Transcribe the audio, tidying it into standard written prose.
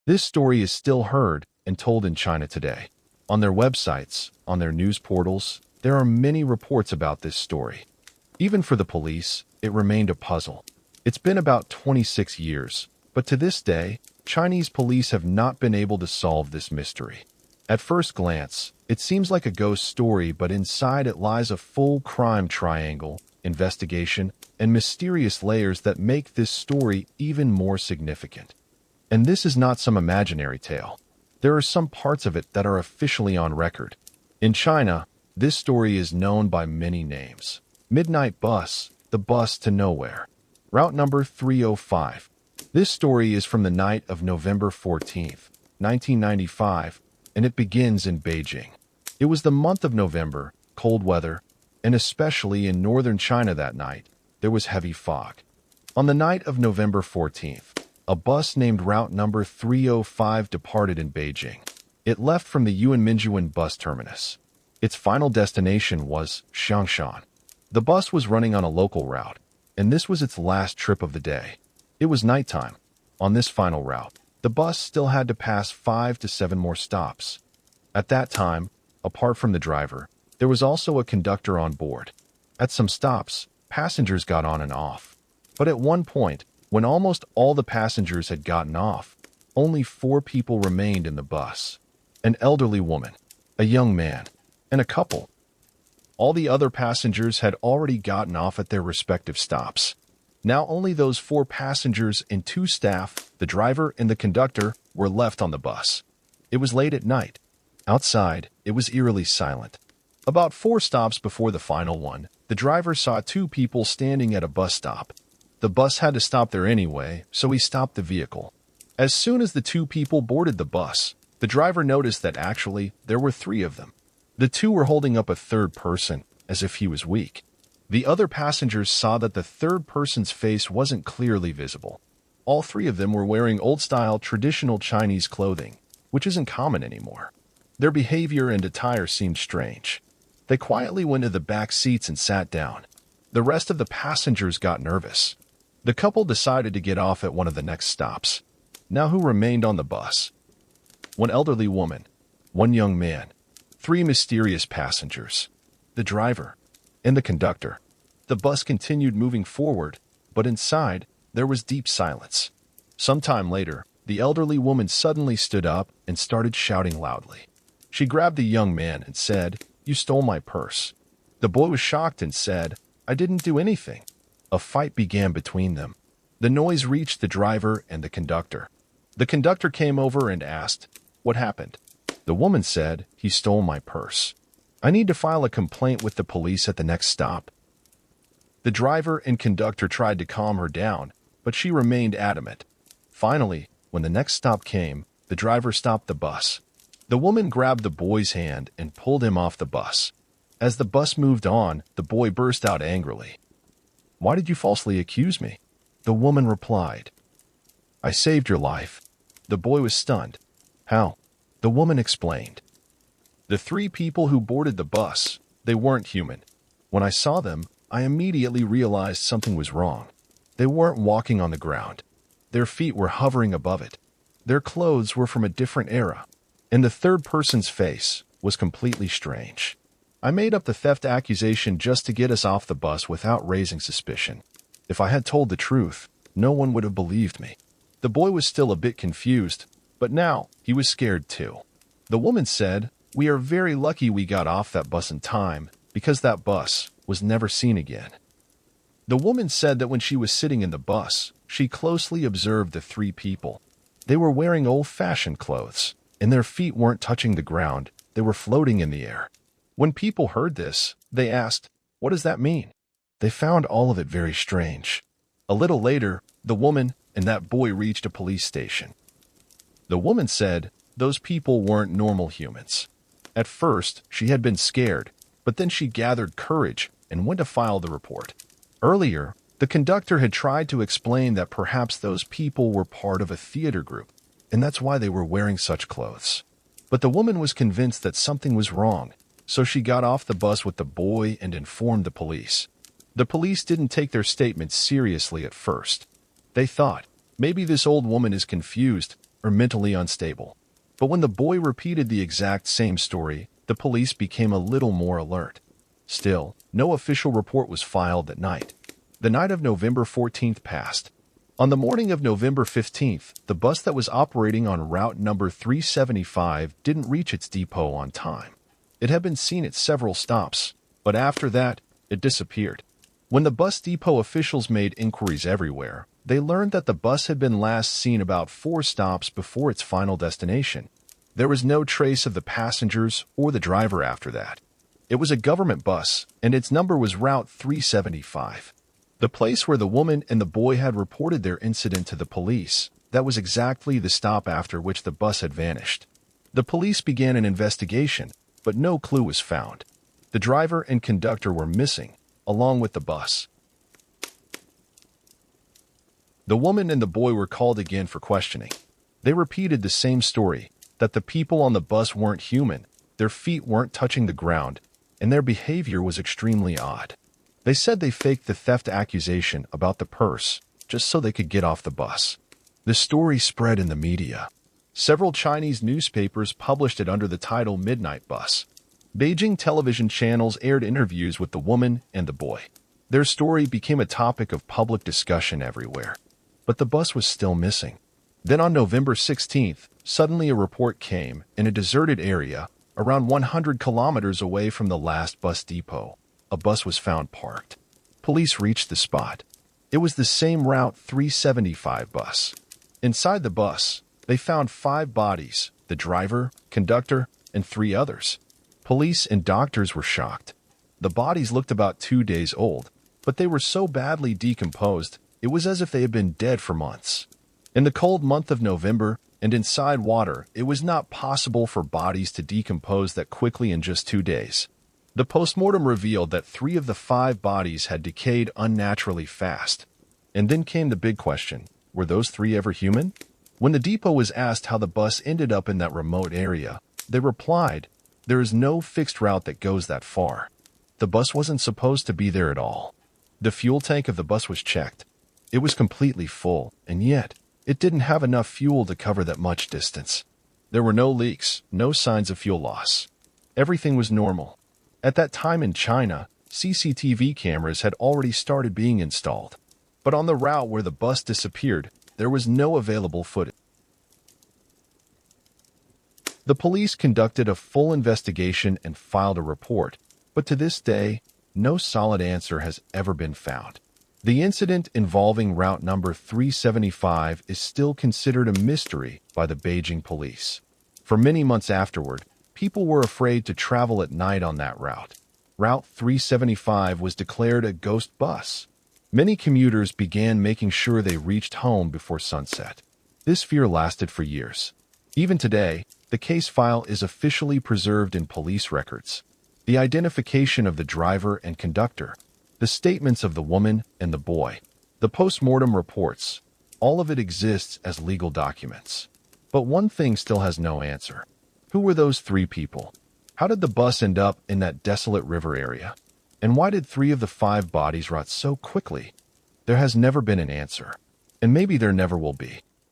This story is still heard and told in China today. On their websites, on their news portals, there are many reports about this story. Even for the police, it remained a puzzle. It's been about 26 years, but to this day, Chinese police have not been able to solve this mystery. At first glance, it seems like a ghost story, but inside it lies a full crime triangle, investigation, and mysterious layers that make this story even more significant. And this is not some imaginary tale. There are some parts of it that are officially on record. In China, this story is known by many names. Midnight Bus, the bus to nowhere. Route number 305. This story is from the night of November 14th, 1995, and it begins in Beijing. It was the month of November, cold weather, and especially in northern China that night, there was heavy fog. On the night of November 14th, a bus named Route number 305 departed in Beijing. It left from the Yuanminjuan bus terminus. Its final destination was Xiangshan. The bus was running on a local route, and this was its last trip of the day. It was nighttime. On this final route, the bus still had to pass 5 to 7 more stops. At that time, apart from the driver, there was also a conductor on board. At some stops, passengers got on and off. But at one point, when almost all the passengers had gotten off, only 4 people remained in the bus. An elderly woman, a young man, and a couple. All the other passengers had already gotten off at their respective stops. Now only those 4 passengers and 2 staff, the driver and the conductor, were left on the bus. It was late at night. Outside, it was eerily silent. About 4 stops before the final one, the driver saw 2 people standing at a bus stop. The bus had to stop there anyway, so he stopped the vehicle. As soon as the 2 people boarded the bus, the driver noticed that actually there were 3 of them. The 2 were holding up a third person, as if he was weak. The other passengers saw that the third person's face wasn't clearly visible. All 3 of them were wearing old-style traditional Chinese clothing, which isn't common anymore. Their behavior and attire seemed strange. They quietly went to the back seats and sat down. The rest of the passengers got nervous. The couple decided to get off at one of the next stops. Now who remained on the bus? 1 elderly woman, 1 young man, 3 mysterious passengers, the driver, and the conductor. The bus continued moving forward, but inside, there was deep silence. Sometime later, the elderly woman suddenly stood up and started shouting loudly. She grabbed the young man and said, "You stole my purse." The boy was shocked and said, "I didn't do anything." A fight began between them. The noise reached the driver and the conductor. The conductor came over and asked, "What happened?" The woman said, "He stole my purse. I need to file a complaint with the police at the next stop." The driver and conductor tried to calm her down, but she remained adamant. Finally, when the next stop came, the driver stopped the bus. The woman grabbed the boy's hand and pulled him off the bus. As the bus moved on, the boy burst out angrily. "Why did you falsely accuse me?" The woman replied, "I saved your life." The boy was stunned. "How?" The woman explained. "The 3 people who boarded the bus, they weren't human. When I saw them, I immediately realized something was wrong. They weren't walking on the ground. Their feet were hovering above it. Their clothes were from a different era. And the third person's face was completely strange. I made up the theft accusation just to get us off the bus without raising suspicion. If I had told the truth, no one would have believed me." The boy was still a bit confused, but now he was scared too. The woman said, "We are very lucky we got off that bus in time, because that bus was never seen again." The woman said that when she was sitting in the bus, she closely observed the 3 people. They were wearing old-fashioned clothes, and their feet weren't touching the ground, they were floating in the air. When people heard this, they asked, "What does that mean?" They found all of it very strange. A little later, the woman and that boy reached a police station. The woman said those people weren't normal humans. At first, she had been scared, but then she gathered courage and went to file the report. Earlier, the conductor had tried to explain that perhaps those people were part of a theater group, and that's why they were wearing such clothes. But the woman was convinced that something was wrong, so she got off the bus with the boy and informed the police. The police didn't take their statements seriously at first. They thought, maybe this old woman is confused, or mentally unstable. But when the boy repeated the exact same story, the police became a little more alert. Still, no official report was filed that night. The night of November 14th passed. On the morning of November 15th, the bus that was operating on route number 375 didn't reach its depot on time. It had been seen at several stops, but after that, it disappeared. When the bus depot officials made inquiries everywhere, they learned that the bus had been last seen about 4 stops before its final destination. There was no trace of the passengers or the driver after that. It was a government bus, and its number was Route 375. The place where the woman and the boy had reported their incident to the police, that was exactly the stop after which the bus had vanished. The police began an investigation, but no clue was found. The driver and conductor were missing, along with the bus. The woman and the boy were called again for questioning. They repeated the same story, that the people on the bus weren't human, their feet weren't touching the ground, and their behavior was extremely odd. They said they faked the theft accusation about the purse just so they could get off the bus. The story spread in the media. Several Chinese newspapers published it under the title Midnight Bus. Beijing television channels aired interviews with the woman and the boy. Their story became a topic of public discussion everywhere. But the bus was still missing. Then on November 16th, suddenly a report came in a deserted area around 100 kilometers away from the last bus depot. A bus was found parked. Police reached the spot. It was the same Route 375 bus. Inside the bus, they found 5 bodies, the driver, conductor, and 3 others. Police and doctors were shocked. The bodies looked about 2 days old, but they were so badly decomposed, it was as if they had been dead for months. In the cold month of November, and inside water, it was not possible for bodies to decompose that quickly in just 2 days. The postmortem revealed that 3 of the 5 bodies had decayed unnaturally fast. And then came the big question, were those 3 ever human? When the depot was asked how the bus ended up in that remote area, they replied, there is no fixed route that goes that far. The bus wasn't supposed to be there at all. The fuel tank of the bus was checked. It was completely full, and yet, it didn't have enough fuel to cover that much distance. There were no leaks, no signs of fuel loss. Everything was normal. At that time in China, CCTV cameras had already started being installed. But on the route where the bus disappeared, there was no available footage. The police conducted a full investigation and filed a report, but to this day, no solid answer has ever been found. The incident involving route number 375 is still considered a mystery by the Beijing police. For many months afterward, people were afraid to travel at night on that route. Route 375 was declared a ghost bus. Many commuters began making sure they reached home before sunset. This fear lasted for years. Even today, the case file is officially preserved in police records. The identification of the driver and conductor, the statements of the woman and the boy, the post-mortem reports, all of it exists as legal documents. But one thing still has no answer. Who were those 3 people? How did the bus end up in that desolate river area? And why did 3 of the 5 bodies rot so quickly? There has never been an answer, and maybe there never will be.